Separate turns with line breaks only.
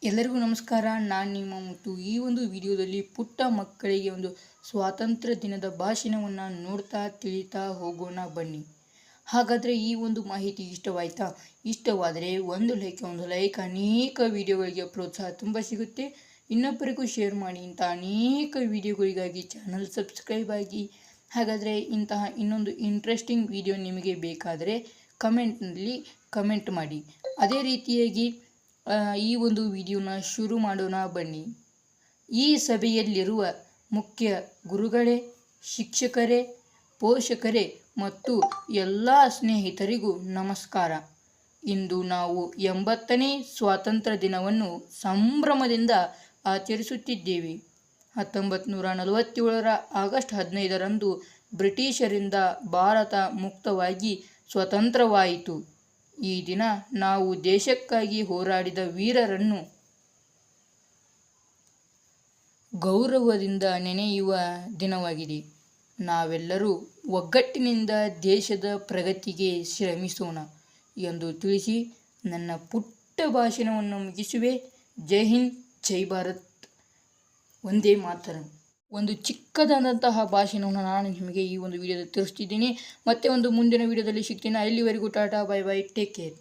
ಎಲ್ಲರಿಗೂ ನಮಸ್ಕಾರ. ನಾನು ನಿಮ್ಮ ಮುತ್ತು. ಈ ಒಂದು ವಿಡಿಯೋದಲ್ಲಿ ಪುಟ್ಟ ಮಕ್ಕಳಿಗೆ ಒಂದು ಸ್ವಾತಂತ್ರ್ಯ ದಿನದ ಭಾಷಣವನ್ನು ನೋಡ್ತಾ ತಿಳಿತಾ ಹೋಗೋಣ ಬನ್ನಿ. ಹಾಗಾದರೆ ಈ ಒಂದು ಮಾಹಿತಿ ಇಷ್ಟವಾಯಿತಾ? ಇಷ್ಟವಾದರೆ ಒಂದು ಲೈಕ್ ಅನೇಕ ವಿಡಿಯೋಗಳಿಗೆ ಪ್ರೋತ್ಸಾಹ ತುಂಬ ಸಿಗುತ್ತೆ. ಇನ್ನೊಬ್ಬರಿಗೂ ಶೇರ್ ಮಾಡಿ. ಇಂಥ ಅನೇಕ ವಿಡಿಯೋಗಳಿಗಾಗಿ ಚಾನಲ್ ಸಬ್ಸ್ಕ್ರೈಬ್ ಆಗಿ. ಹಾಗಾದರೆ ಇಂತಹ ಇನ್ನೊಂದು ಇಂಟ್ರೆಸ್ಟಿಂಗ್ ವಿಡಿಯೋ ನಿಮಗೆ ಬೇಕಾದರೆ ಕಮೆಂಟ್ನಲ್ಲಿ ಕಮೆಂಟ್ ಮಾಡಿ. ಅದೇ ರೀತಿಯಾಗಿ ಈ ಒಂದು ವಿಡಿಯೋನ ಶುರು ಮಾಡೋಣ ಬನ್ನಿ. ಈ ಸಭೆಯಲ್ಲಿರುವ ಮುಖ್ಯ ಗುರುಗಳೇ, ಶಿಕ್ಷಕರೇ, ಪೋಷಕರೇ ಮತ್ತು ಎಲ್ಲ ಸ್ನೇಹಿತರಿಗೂ ನಮಸ್ಕಾರ. ಇಂದು ನಾವು 80ನೇ ಸ್ವಾತಂತ್ರ್ಯ ದಿನವನ್ನು ಸಂಭ್ರಮದಿಂದ ಆಚರಿಸುತ್ತಿದ್ದೇವೆ. 1947ರ ಆಗಸ್ಟ್ 15ರಂದು ಬ್ರಿಟಿಷರಿಂದ ಭಾರತ ಮುಕ್ತವಾಗಿ ಸ್ವತಂತ್ರವಾಯಿತು. ಈ ದಿನ ನಾವು ದೇಶಕ್ಕಾಗಿ ಹೋರಾಡಿದ ವೀರರನ್ನು ಗೌರವದಿಂದ ನೆನೆಯುವ ದಿನವಾಗಿದೆ. ನಾವೆಲ್ಲರೂ ಒಗ್ಗಟ್ಟಿನಿಂದ ದೇಶದ ಪ್ರಗತಿಗೆ ಶ್ರಮಿಸೋಣ ಎಂದು ತಿಳಿಸಿ ನನ್ನ ಪುಟ್ಟ ಭಾಷಣವನ್ನು ಮುಗಿಸುವೆ. ಜೈ ಹಿಂದ್, ಜೈ ಭಾರತ್, ಒಂದೇ ಮಾತರಂ. ಒಂದು ಚಿಕ್ಕದಾದಂತಹ ಭಾಷಣವನ್ನು ನಾನು ನಿಮಗೆ ಈ ಒಂದು ವಿಡಿಯೋದಲ್ಲಿ ತಿಳಿಸ್ತಿದ್ದೀನಿ. ಮತ್ತೆ ಒಂದು ಮುಂದಿನ ವಿಡಿಯೋದಲ್ಲಿ ಸಿಗ್ತೀನಿ. ಅಲ್ಲಿವರೆಗೂ Tata, bye bye, take care.